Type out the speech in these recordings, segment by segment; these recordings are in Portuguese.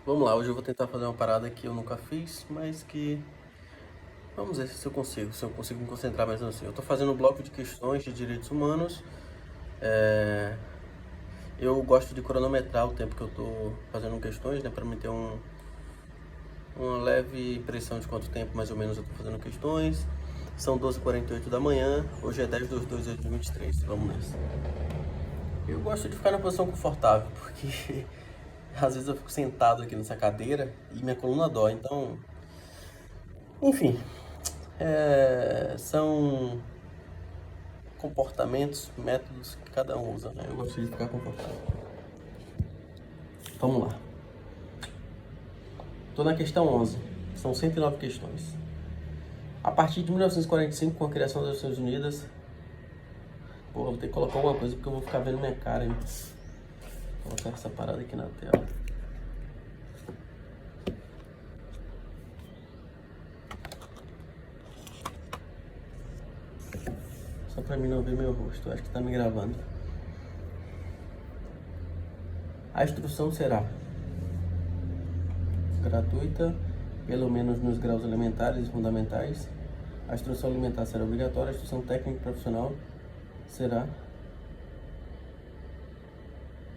Vamos lá, hoje eu vou tentar fazer uma parada que eu nunca fiz, mas que... Vamos ver se eu consigo me concentrar mais assim. Eu tô fazendo um bloco de questões de direitos humanos. Eu gosto de cronometrar o tempo que eu tô fazendo questões, né, para me ter uma leve impressão de quanto tempo mais ou menos eu tô fazendo questões. São 12h48 da manhã, hoje é 10/2/2023, vamos nessa. Eu gosto de ficar na posição confortável, porque às vezes eu fico sentado aqui nessa cadeira e minha coluna dói, então... Enfim, são comportamentos, métodos que cada um usa, né? Eu gosto de ficar confortável. Vamos lá. Estou na questão 11. São 109 questões. A partir de 1945, com a criação das Nações Unidas... Porra, vou ter que colocar alguma coisa porque eu vou ficar vendo minha cara, hein? Vou colocar essa parada aqui na tela. Só pra mim não ver meu rosto, eu acho que tá me gravando. A instrução será gratuita, pelo menos nos graus elementares e fundamentais. A instrução alimentar será obrigatória, a instrução técnica e profissional será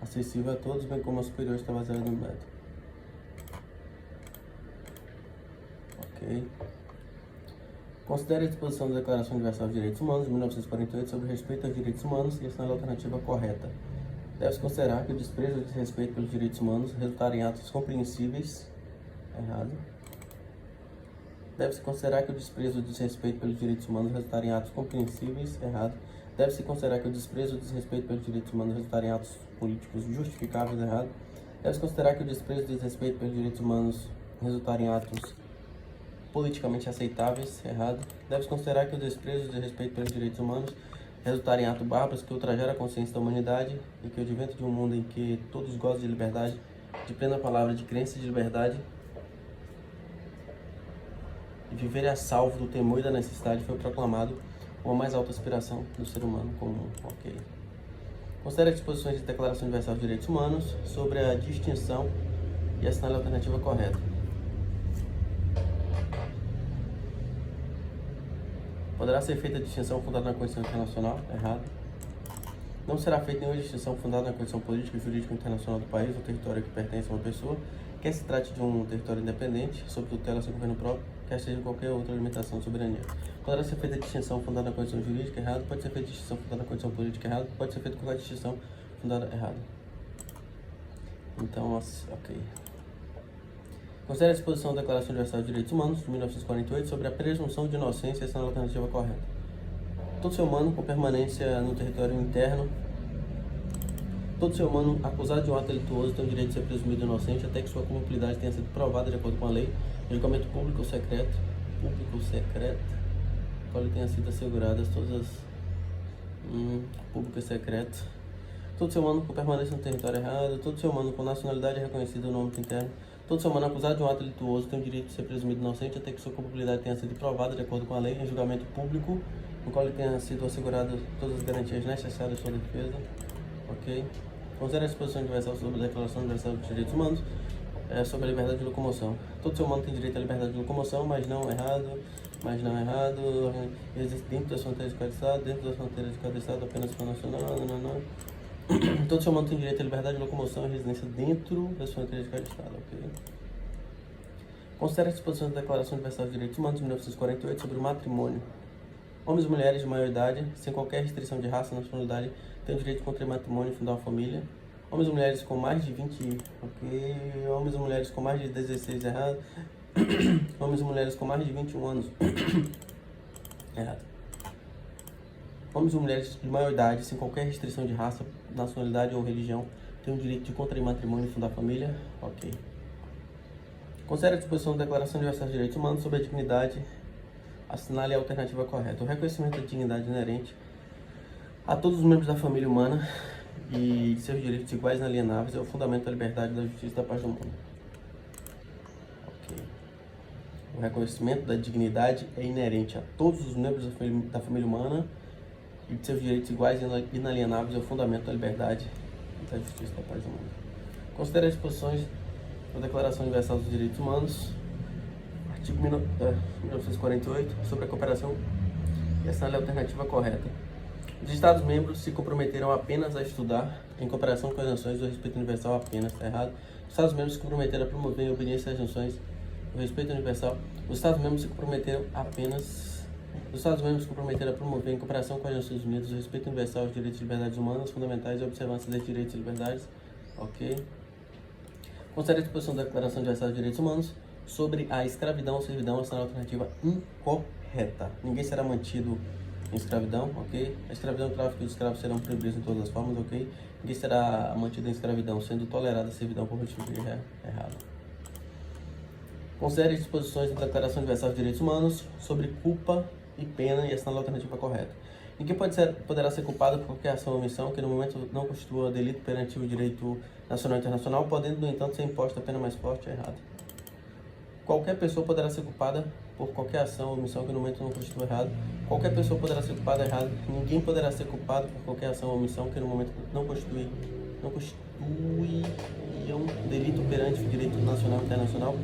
acessível a todos, bem como a superior está baseada no método. Ok. Considere a disposição da Declaração Universal de Direitos Humanos de 1948 sobre o respeito aos direitos humanos e assinale a alternativa correta. Deve-se considerar que o desprezo e o desrespeito pelos direitos humanos resultarem em atos compreensíveis. Errado. Deve-se considerar que o desprezo e o desrespeito pelos direitos humanos resultarem em atos compreensíveis. Errado. Deve-se considerar que o desprezo e o desrespeito pelos direitos humanos resultarem em atos políticos justificáveis. Errado. Deve-se considerar que o desprezo e o desrespeito pelos direitos humanos resultarem em atos politicamente aceitáveis. Errado. Deve-se considerar que o desprezo e o desrespeito pelos direitos humanos resultarem em atos bárbaros que ultrajar a consciência da humanidade e que o advento de um mundo em que todos gozem de liberdade, de plena palavra de crença e de liberdade, e viver a salvo do temor e da necessidade foi proclamado como a mais alta aspiração do ser humano comum. Ok. Considere as disposições da Declaração Universal de Direitos Humanos sobre a distinção e assinale a alternativa correta. Poderá ser feita a distinção fundada na Constituição Internacional? Errado. Não será feita nenhuma distinção fundada na Constituição Política e Jurídica Internacional do país ou território que pertence a uma pessoa, quer se trate de um território independente, sob tutela sem governo próprio, quer seja qualquer outra limitação de soberania. Poderá ser feita a distinção fundada na Constituição Jurídica? Errado. Pode ser feita a distinção fundada na Constituição Política? Errado. Pode ser feita qualquer distinção fundada? Errado. Então, ok. Considere a disposição da Declaração Universal de Direitos Humanos de 1948 sobre a presunção de inocência e assinale a alternativa correta. Todo ser humano com permanência no território interno, todo ser humano acusado de um ato delituoso tem o direito de ser presumido inocente até que sua culpabilidade tenha sido provada de acordo com a lei, julgamento público ou secreto, qual lhe tenha sido asseguradas todas as público e secreto. Todo ser humano com permanência no território errado, todo ser humano com nacionalidade reconhecida no âmbito interno, todo ser humano acusado de um ato delituoso tem o direito de ser presumido inocente até que sua culpabilidade tenha sido provada de acordo com a lei em julgamento público, no qual lhe tenha sido assegurado todas as garantias necessárias à sua defesa. Ok. Considere a disposição universal sobre a Declaração Universal dos Direitos Humanos sobre a liberdade de locomoção. Todo ser humano tem direito à liberdade de locomoção, mas não errado, existe dentro das fronteiras de cada estado, dentro das fronteiras de cada estado apenas para nacional, não. Todo ser humano tem direito à liberdade de locomoção e residência dentro das fronteiras de cada estado, ok? Considere a disposição da Declaração Universal dos Direitos Humanos de 1948 sobre o matrimônio. Homens e mulheres de maior idade, sem qualquer restrição de raça ou nacionalidade, têm o direito de contrair matrimônio e fundar uma família. Homens e mulheres com mais de 20, ok? Homens e mulheres com mais de 16, errado. Homens e mulheres com mais de 21 anos, errado. Homens e mulheres de maior idade, sem qualquer restrição de raça, nacionalidade ou religião, têm o direito de contrair matrimônio e fundar família, ok. Considere a disposição da Declaração Universal de Direitos Humanos sobre a dignidade, assinale a alternativa correta. O reconhecimento da dignidade inerente a todos os membros da família humana e de seus direitos iguais e inalienáveis é o fundamento da liberdade, da justiça e da paz do mundo. Ok. O reconhecimento da dignidade é inerente a todos os membros da família humana e de seus direitos iguais e inalienáveis é o fundamento da liberdade, da justiça e da paz do mundo. Considere as disposições a Declaração Universal dos Direitos Humanos, artigo 1948, sobre a cooperação e assinale a alternativa correta. Os Estados-membros se comprometeram apenas a estudar, em cooperação com as nações, o respeito universal apenas, está errado. Os Estados-membros se comprometeram a promover em obediência às nações o respeito universal. Os Estados-membros se comprometeram apenas... Os Estados-membros se comprometeram a promover em cooperação com as Nações Unidas o respeito universal aos direitos e liberdades humanas, fundamentais e a observância dos direitos e liberdades. Ok. Considere a disposição da Declaração Universal dos Direitos Humanos sobre a escravidão ou servidão, assinale a alternativa incorreta. Ninguém será mantido em escravidão, ok? A escravidão e o tráfico de escravos serão proibidos em todas as formas, ok? Ninguém será mantido em escravidão, sendo tolerada a servidão por motivo de guerra errado. Considere as disposições da Declaração Universal dos Direitos Humanos sobre culpa e pena e assinale a alternativa correta. Ninguém poderá ser culpado por qualquer ação ou omissão que no momento não constitua delito perante o direito nacional e internacional, podendo, no entanto, ser imposta a pena mais forte ou errada. Qualquer pessoa poderá ser culpada por qualquer ação ou omissão que no momento não constitua errado. Qualquer pessoa poderá ser culpada errado. Ninguém poderá ser culpado por qualquer ação ou omissão que no momento não constitui um delito perante o direito nacional e internacional.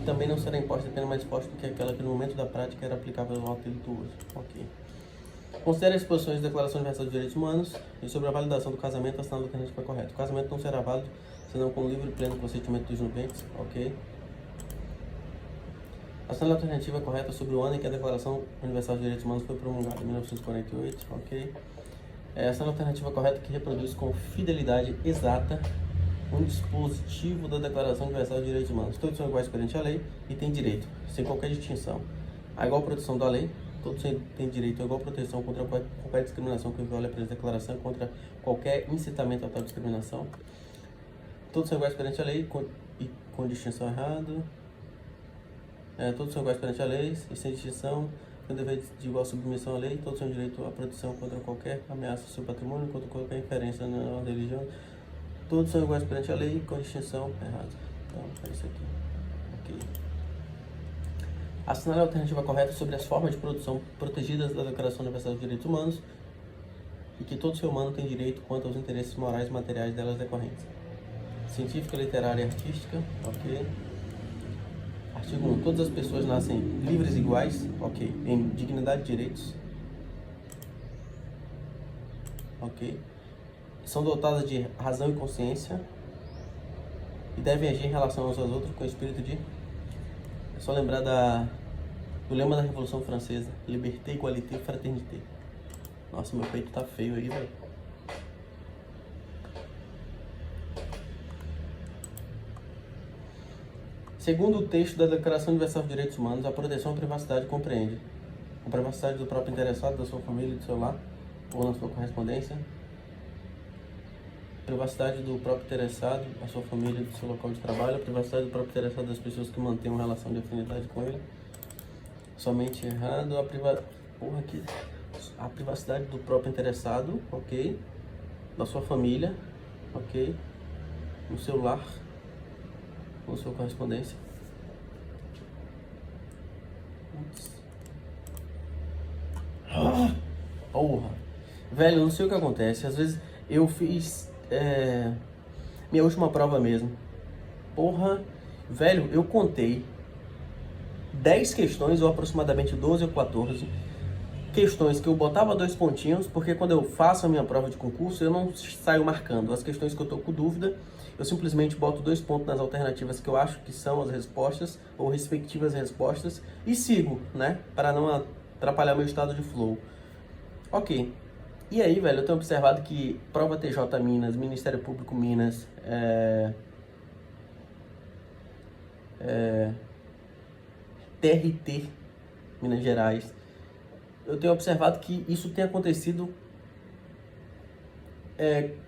Também não será imposta a pena mais forte do que aquela que no momento da prática era aplicável ao ato delituoso. Ok. Considere as disposições da Declaração Universal dos Direitos Humanos e sobre a validação do casamento, assinale a alternativa correta. O casamento não será válido senão com livre e pleno consentimento dos nupciantes. Ok. Assinale a alternativa correta sobre o ano em que a Declaração Universal dos Direitos Humanos foi promulgada, 1948. Ok. Assinale a alternativa correta que reproduz com fidelidade exata um dispositivo da Declaração Universal dos Direitos Humanos. Todos são iguais perante a lei e têm direito, sem qualquer distinção, à igual proteção da lei. Todos têm direito a igual proteção contra qualquer discriminação que viole a presente declaração, contra qualquer incitamento a tal discriminação. Todos são iguais perante a lei e com distinção errada. Todos são iguais perante a lei e sem distinção, têm dever de igual submissão à lei. Todos têm direito à proteção contra qualquer ameaça ao seu patrimônio, contra qualquer inferência na ordem religiosa. Todos são iguais perante a lei, com distinção errada. Então, é isso aqui. Ok. Assinale a alternativa correta sobre as formas de produção protegidas da Declaração Universal dos Direitos Humanos e que todo ser humano tem direito quanto aos interesses morais e materiais delas decorrentes. Científica, literária e artística. Ok. Artigo 1. Todas as pessoas nascem livres e iguais. Ok. Em dignidade e direitos. Ok. São dotadas de razão e consciência e devem agir em relação uns aos outros com o espírito de... É só lembrar do lema da Revolução Francesa: Liberté, Égalité, Fraternité. Nossa, meu peito tá feio aí, velho. Segundo o texto da Declaração Universal dos Direitos Humanos, a proteção à privacidade compreende a privacidade do próprio interessado, da sua família, do seu lar ou na sua correspondência, a privacidade do próprio interessado, da sua família, do seu local de trabalho, a privacidade do próprio interessado das pessoas que mantêm uma relação de afinidade com ele. Somente errado, a privacidade do próprio interessado, ok, da sua família, ok, no seu lar, com sua correspondência. Porra, velho, eu não sei o que acontece. Às vezes eu fiz minha última prova mesmo. Porra, velho, eu contei 10 questões, ou aproximadamente 12 ou 14 questões que eu botava 2 pontinhos, porque quando eu faço a minha prova de concurso, eu não saio marcando. As questões que eu tô com dúvida, eu simplesmente boto 2 pontos nas alternativas que eu acho que são as respostas, ou respectivas respostas, e sigo, né? Para não atrapalhar meu estado de flow. Ok. E aí, velho, eu tenho observado que prova TJ Minas, Ministério Público Minas, TRT Minas Gerais, eu tenho observado que isso tem acontecido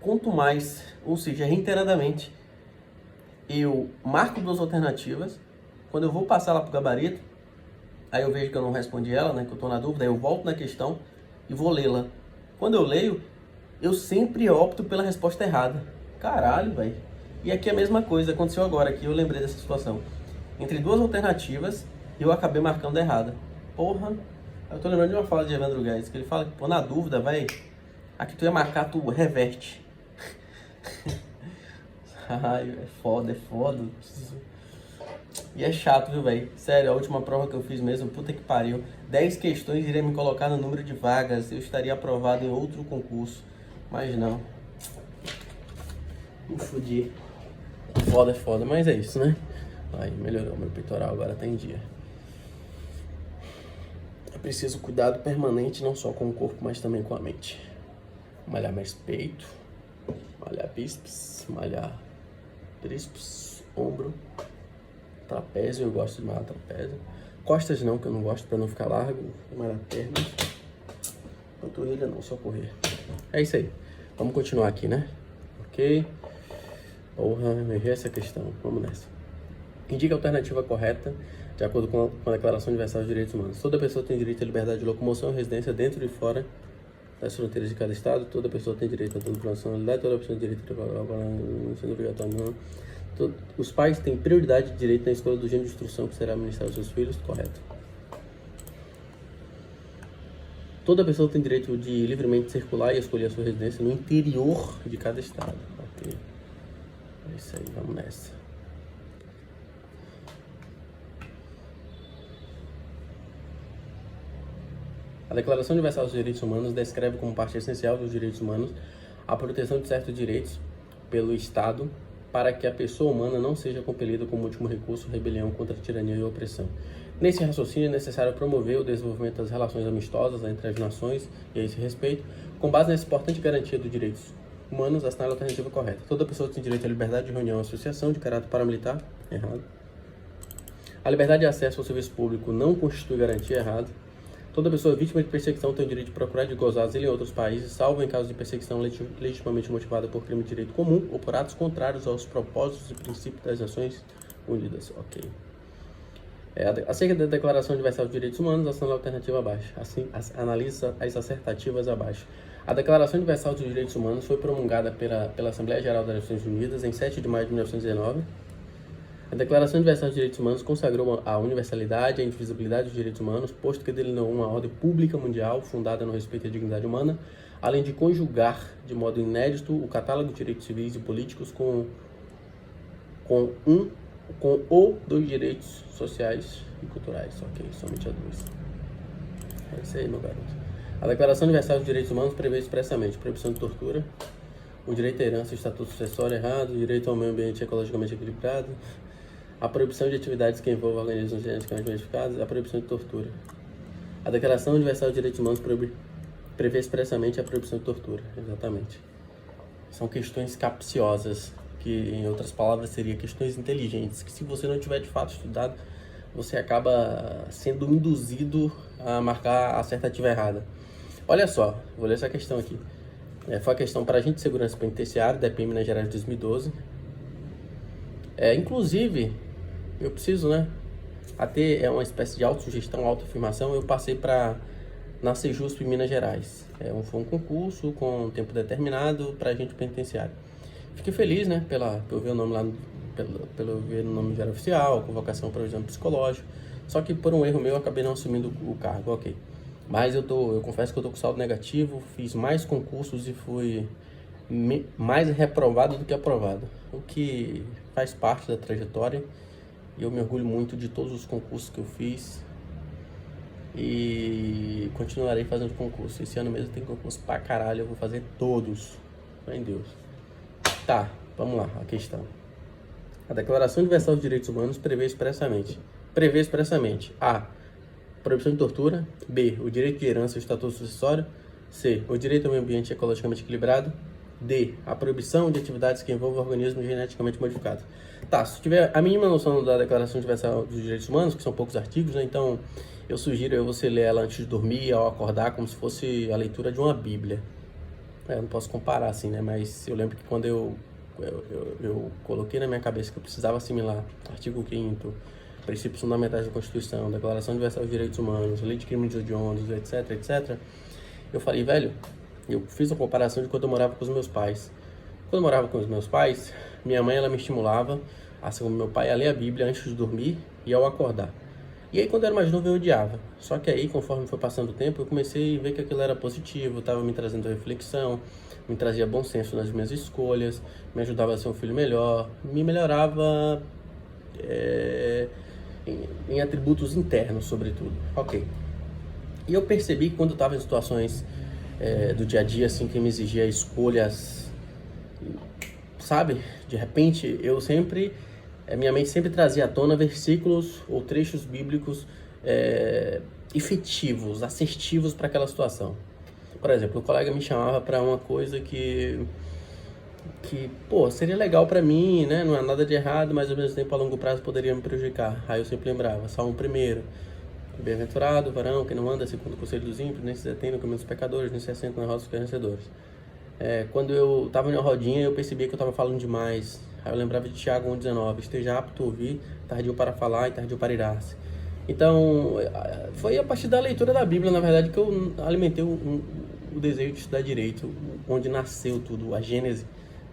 quanto mais, ou seja, reiteradamente, eu marco 2 alternativas, quando eu vou passar lá pro gabarito, aí eu vejo que eu não respondi ela, né, que eu tô na dúvida, aí eu volto na questão e vou lê-la. Quando eu leio, eu sempre opto pela resposta errada. Caralho, velho. E aqui é a mesma coisa, aconteceu agora aqui, eu lembrei dessa situação. Entre 2 alternativas, eu acabei marcando errada. Porra, eu tô lembrando de uma fala de Evandro Guedes, que ele fala que, pô, na dúvida, velho, aqui tu ia marcar, tu reverte. Ai, é foda, é foda. E é chato, viu, velho? Sério, a última prova que eu fiz mesmo, puta que pariu. 10 questões iria me colocar no número de vagas, eu estaria aprovado em outro concurso. Mas não. Me fudi. Foda, é foda, mas é isso, né? Aí, melhorou, meu peitoral agora tá em dia. É preciso cuidado permanente, não só com o corpo, mas também com a mente. Malhar mais peito, malhar bíceps, malhar tríceps, ombro, trapézio, eu gosto de malhar trapézio. Costas não, que eu não gosto pra não ficar largo, malhar pernas. Panturrilha não, só correr. É isso aí. Vamos continuar aqui, né? Ok. Porra, eu errei essa questão. Vamos nessa. Indica a alternativa correta de acordo com a Declaração Universal dos Direitos Humanos. Toda pessoa tem direito à liberdade de locomoção e residência dentro e fora das fronteiras de cada estado. Toda pessoa tem direito à nacionalidade. Toda pessoa tem direito a sendo obrigatório não. Os pais têm prioridade de direito na escolha do gênero de instrução que será ministrado aos seus filhos. Correto. Toda pessoa tem direito de livremente circular e escolher a sua residência no interior de cada estado. Ok. É isso aí, vamos nessa. A Declaração Universal dos Direitos Humanos descreve como parte essencial dos direitos humanos a proteção de certos direitos pelo Estado para que a pessoa humana não seja compelida como último recurso à rebelião contra a tirania e a opressão. Nesse raciocínio é necessário promover o desenvolvimento das relações amistosas entre as nações e a esse respeito, com base nessa importante garantia dos direitos humanos, assinala a alternativa correta. Toda pessoa tem direito à liberdade de reunião e associação de caráter paramilitar. Errado. A liberdade de acesso ao serviço público não constitui garantia. Errado. Toda pessoa vítima de perseguição tem o direito de procurar de gozar asilo em outros países, salvo em caso de perseguição legitimamente motivada por crime de direito comum ou por atos contrários aos propósitos e princípios das Nações Unidas. Ok. Acerca da Declaração Universal dos Direitos Humanos, assinala a alternativa abaixo. Assim, analisa as assertativas abaixo. A Declaração Universal dos Direitos Humanos foi promulgada pela Assembleia Geral das Nações Unidas em 7 de maio de 1919. A Declaração Universal dos Direitos Humanos consagrou a universalidade e a indivisibilidade dos direitos humanos, posto que delineou uma ordem pública mundial fundada no respeito à dignidade humana, além de conjugar de modo inédito o catálogo de direitos civis e políticos com ou dos direitos sociais e culturais. Ok, somente a dois. É isso aí, meu garoto. A Declaração Universal dos Direitos Humanos prevê expressamente proibição de tortura, o direito à herança e o estatuto sucessório. Errado, o direito ao meio ambiente ecologicamente equilibrado, a proibição de atividades que envolvam organismos geneticamente modificados, a proibição de tortura. A Declaração Universal dos Direitos Humanos prevê expressamente a proibição de tortura. Exatamente. São questões capciosas, que em outras palavras seria questões inteligentes, que se você não tiver de fato estudado, você acaba sendo induzido a marcar a assertativa errada. Olha só, vou ler essa questão aqui. Foi a questão para agente de segurança penitenciária da PM Minas Gerais de 2012. Inclusive, eu preciso, ter uma espécie de autossugestão, autoafirmação. Eu passei na Sejusp em Minas Gerais. Foi um concurso com tempo determinado para agente penitenciário. Fiquei feliz, por ver o nome lá, pelo ver o nome no Diário Oficial, convocação para o exame psicológico. Só que por um erro meu, eu acabei não assumindo o cargo, ok. Mas eu confesso que eu tô com saldo negativo, fiz mais concursos e fui mais reprovado do que aprovado. O que faz parte da trajetória. E eu me orgulho muito de todos os concursos que eu fiz. E continuarei fazendo concurso. Esse ano mesmo tem concurso pra caralho, eu vou fazer todos. Fé em Deus. Tá, vamos lá, a questão. A Declaração Universal dos Direitos Humanos prevê expressamente a. Proibição de tortura. B. O direito de herança e o estatuto sucessório. C. O direito ao meio ambiente ecologicamente equilibrado. D. A proibição de atividades que envolvam organismos geneticamente modificados. Tá, se tiver a mínima noção da Declaração Universal dos Direitos Humanos, que são poucos artigos, então eu sugiro você ler ela antes de dormir, ao acordar, como se fosse a leitura de uma Bíblia. Eu não posso comparar assim, mas eu lembro que quando eu coloquei na minha cabeça que eu precisava assimilar artigo 5º, princípios fundamentais da Constituição, Declaração Universal dos Direitos Humanos, Lei de Crimes Hediondos, etc, eu falei, velho, eu fiz a comparação de quando eu morava com os meus pais. Quando eu morava com os meus pais, minha mãe, ela me estimulava, assim como meu pai, a ler a Bíblia antes de dormir e ao acordar. E aí, quando eu era mais novo, eu odiava. Só que aí, conforme foi passando o tempo, eu comecei a ver que aquilo era positivo, estava me trazendo reflexão, me trazia bom senso nas minhas escolhas, me ajudava a ser um filho melhor, me melhorava em atributos internos, sobretudo. Ok. E eu percebi que quando eu estava em situações do dia a dia, assim, que me exigia escolhas, sabe? De repente, minha mente sempre trazia à tona versículos ou trechos bíblicos efetivos, assertivos para aquela situação. Por exemplo, o colega me chamava para uma coisa que pô, seria legal para mim, né? Não é nada de errado, mas ao mesmo tempo a longo prazo poderia me prejudicar. Aí eu sempre lembrava, Salmo 1, bem-aventurado o varão que não anda segundo o conselho dos ímpios, nem se detém no caminho dos pecadores, nem se assenta na roda dos vencedores. Quando eu estava na rodinha, eu percebia que eu estava falando demais. Aí eu lembrava de Tiago 1,19, esteja apto a ouvir, tardio para falar e tardio para irar-se. Então, foi a partir da leitura da Bíblia, na verdade, que eu alimentei o desejo de estudar direito, onde nasceu tudo, a Gênese,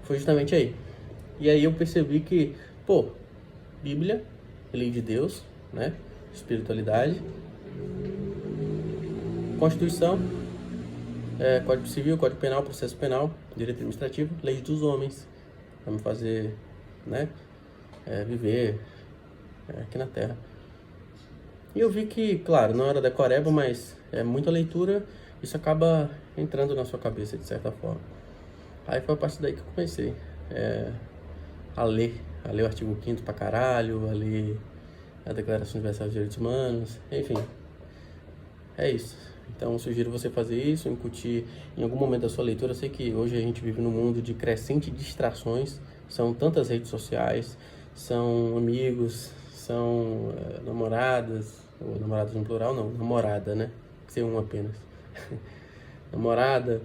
foi justamente aí. E aí eu percebi que, pô, Bíblia, lei de Deus, né? Espiritualidade, Constituição, Código Civil, Código Penal, Processo Penal, Direito Administrativo, leis dos homens, para me fazer, né, viver aqui na Terra. E eu vi que, claro, não era decoreba, mas muita leitura, isso acaba entrando na sua cabeça de certa forma. Aí foi a partir daí que eu comecei a ler o artigo 5º pra caralho, a ler a Declaração Universal dos Direitos Humanos, enfim, é isso. Então eu sugiro você fazer isso, incutir em algum momento da sua leitura. Eu sei que hoje a gente vive num mundo de crescentes distrações, são tantas redes sociais, são amigos, são namoradas, ou namoradas no plural não, namorada, né? Que ser um apenas. Namorada,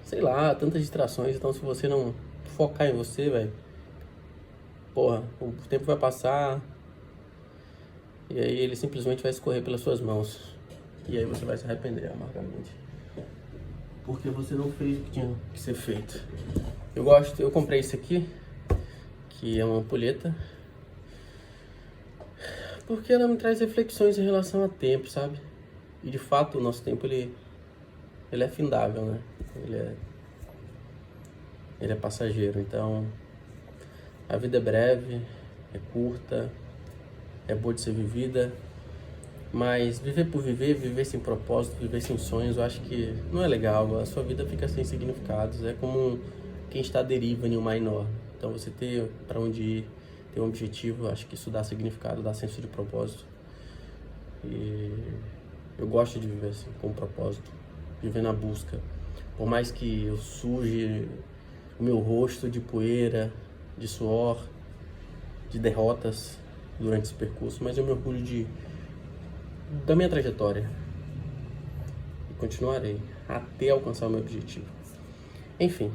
sei lá, tantas distrações. Então se você não focar em você, velho, porra, o tempo vai passar e aí ele simplesmente vai escorrer pelas suas mãos. E aí você vai se arrepender amargamente, porque você não fez o que tinha que ser feito. Eu comprei isso aqui, que é uma ampulheta, porque ela me traz reflexões em relação a tempo, sabe? E de fato o nosso tempo ele é findável, né? Ele é passageiro. Então a vida é breve, é curta, é boa de ser vivida, mas viver por viver, viver sem propósito, viver sem sonhos, eu acho que não é legal. A sua vida fica sem significados. É como quem está à deriva em um mar enorme. Então você ter para onde ir, ter um objetivo, acho que isso dá significado, dá senso de propósito. E eu gosto de viver assim, com propósito, viver na busca. Por mais que eu suje o meu rosto de poeira, de suor, de derrotas durante esse percurso, mas eu me orgulho da minha trajetória e continuarei até alcançar o meu objetivo. Enfim,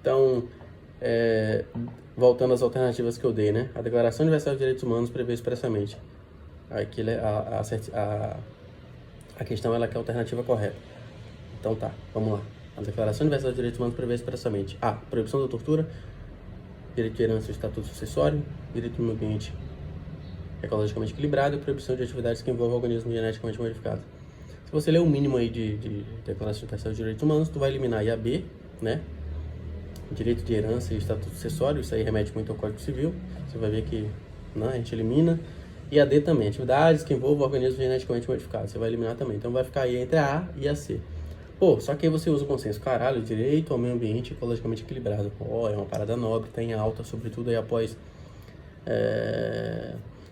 então, voltando às alternativas que eu dei, né? A Declaração Universal dos Direitos Humanos prevê expressamente. Aqui a questão é que é a alternativa correta. Então tá, vamos lá. A Declaração Universal dos Direitos Humanos prevê expressamente a proibição da tortura, direito de herança e estatuto sucessório, direito do meio ambiente ecologicamente equilibrado e proibição de atividades que envolvam organismos geneticamente modificados. Se você ler o mínimo aí de Declaração Universal dos Direitos Humanos, tu vai eliminar aí a B, né? Direito de herança e estatuto sucessório, isso aí remete muito ao Código Civil, você vai ver que a gente elimina. E a D também, atividades que envolvam organismos geneticamente modificados, você vai eliminar também. Então vai ficar aí entre a A e a C. Pô, só que aí você usa o consenso, caralho, direito ao meio ambiente ecologicamente equilibrado. Pô, é uma parada nobre, tá em alta, sobretudo aí após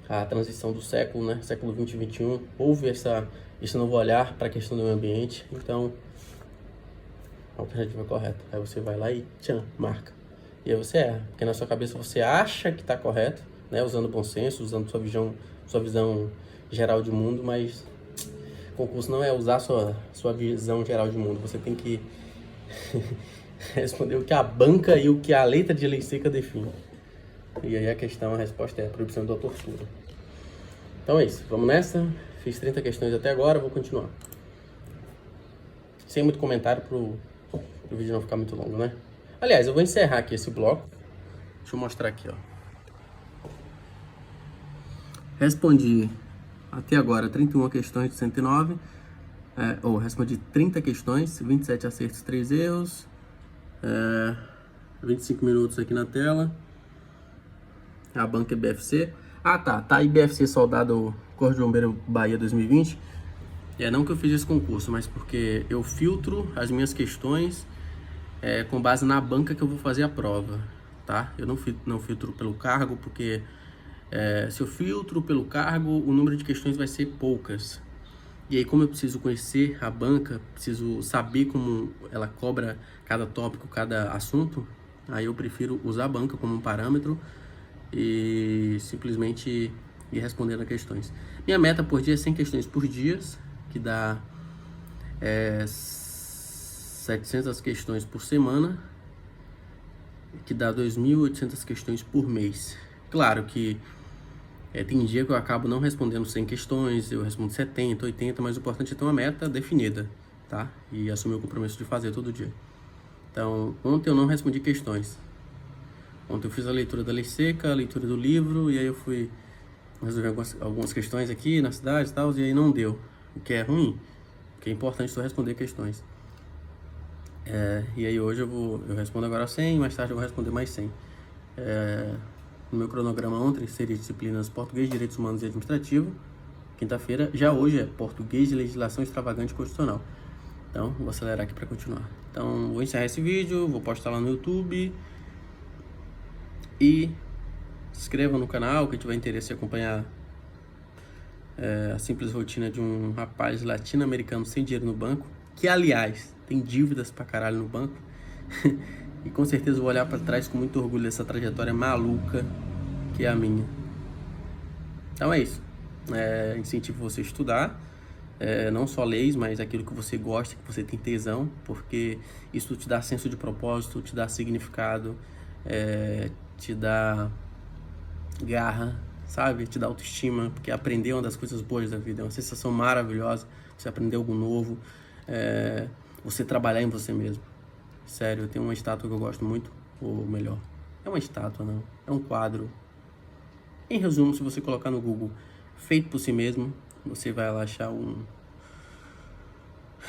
a transição do século, né? Século 20 e 21, houve esse novo olhar para a questão do meio ambiente. Então, a alternativa é correta. Aí você vai lá e marca. E aí você erra, porque na sua cabeça você acha que está correto, né? Usando bom senso, usando sua visão geral de mundo, mas o concurso não é usar sua visão geral de mundo. Você tem que responder o que a banca e o que a letra de lei seca define. E aí a resposta é a proibição da tortura. Então é isso, vamos nessa. Fiz 30 questões até agora, vou continuar. Sem muito comentário pro vídeo não ficar muito longo, né? Aliás, eu vou encerrar aqui esse bloco. Deixa eu mostrar aqui, ó. Respondi até agora 31 questões de 109. respondi 30 questões, 27 acertos, 3 erros, 25 minutos aqui na tela. A banca BFC. Ah, tá IBFC Soldado Corpo de Bombeiro Bahia 2020. Não que eu fiz esse concurso, mas porque eu filtro as minhas questões com base na banca que eu vou fazer a prova, tá? Eu não filtro pelo cargo, porque se eu filtro pelo cargo, o número de questões vai ser poucas. E aí, como eu preciso conhecer a banca, preciso saber como ela cobra cada tópico, cada assunto, aí eu prefiro usar a banca como um parâmetro e simplesmente ir respondendo a questões. Minha meta por dia é 100 questões por dia, que dá 700 questões por semana, que dá 2.800 questões por mês. Claro que tem dia que eu acabo não respondendo 100 questões, eu respondo 70, 80, mas o importante é ter uma meta definida, tá? E assumir o compromisso de fazer todo dia. Então, ontem eu não respondi questões. Ontem eu fiz a leitura da lei seca, a leitura do livro, e aí eu fui resolver algumas questões aqui na cidade e tal, e aí não deu. O que é ruim, porque é importante tu responder questões. E aí hoje eu respondo agora 100, mais tarde eu vou responder mais 100. No meu cronograma ontem seria disciplinas Português, Direitos Humanos e Administrativo. Quinta-feira, já hoje é Português e Legislação Extravagante Constitucional. Então, vou acelerar aqui para continuar. Então, vou encerrar esse vídeo, vou postar lá no YouTube. E se inscreva no canal, quem tiver interesse em acompanhar a simples rotina de um rapaz latino-americano sem dinheiro no banco, que, aliás, tem dívidas pra caralho no banco. E com certeza vou olhar para trás com muito orgulho dessa trajetória maluca que é a minha. Então é isso. Incentivo você a estudar, não só leis, mas aquilo que você gosta, que você tem tesão, porque isso te dá senso de propósito, te dá significado, te dá garra, sabe? Te dá autoestima, porque aprender é uma das coisas boas da vida, é uma sensação maravilhosa, você aprender algo novo, você trabalhar em você mesmo. Sério, eu tenho uma estátua que eu gosto muito, ou melhor, é uma estátua não, é um quadro. Em resumo, se você colocar no Google feito por si mesmo, você vai lá achar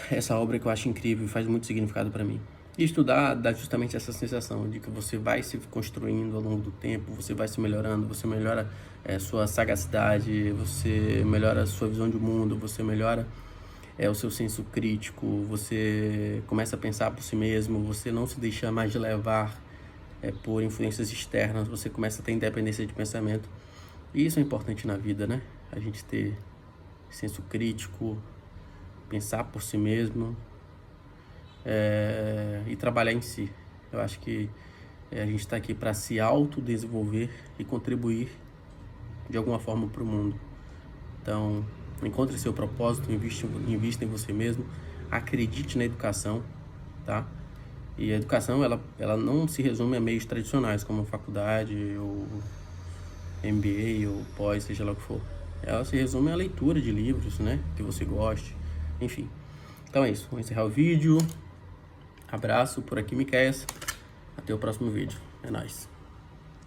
essa obra que eu acho incrível e faz muito significado para mim. E estudar dá justamente essa sensação de que você vai se construindo ao longo do tempo, você vai se melhorando, você melhora sua sagacidade, você melhora a sua visão de mundo, você melhora o seu senso crítico, você começa a pensar por si mesmo, você não se deixa mais levar por influências externas, você começa a ter independência de pensamento. E isso é importante na vida, né? A gente ter senso crítico, pensar por si mesmo e trabalhar em si. Eu acho que a gente está aqui para se autodesenvolver e contribuir de alguma forma para o mundo. Então, encontre seu propósito, invista em você mesmo, acredite na educação, tá? E a educação, ela não se resume a meios tradicionais, como faculdade, ou MBA, ou pós, seja lá o que for. Ela se resume à leitura de livros, né? Que você goste, enfim. Então é isso, vou encerrar o vídeo. Abraço, por aqui, Miqueias. Até o próximo vídeo. É nóis.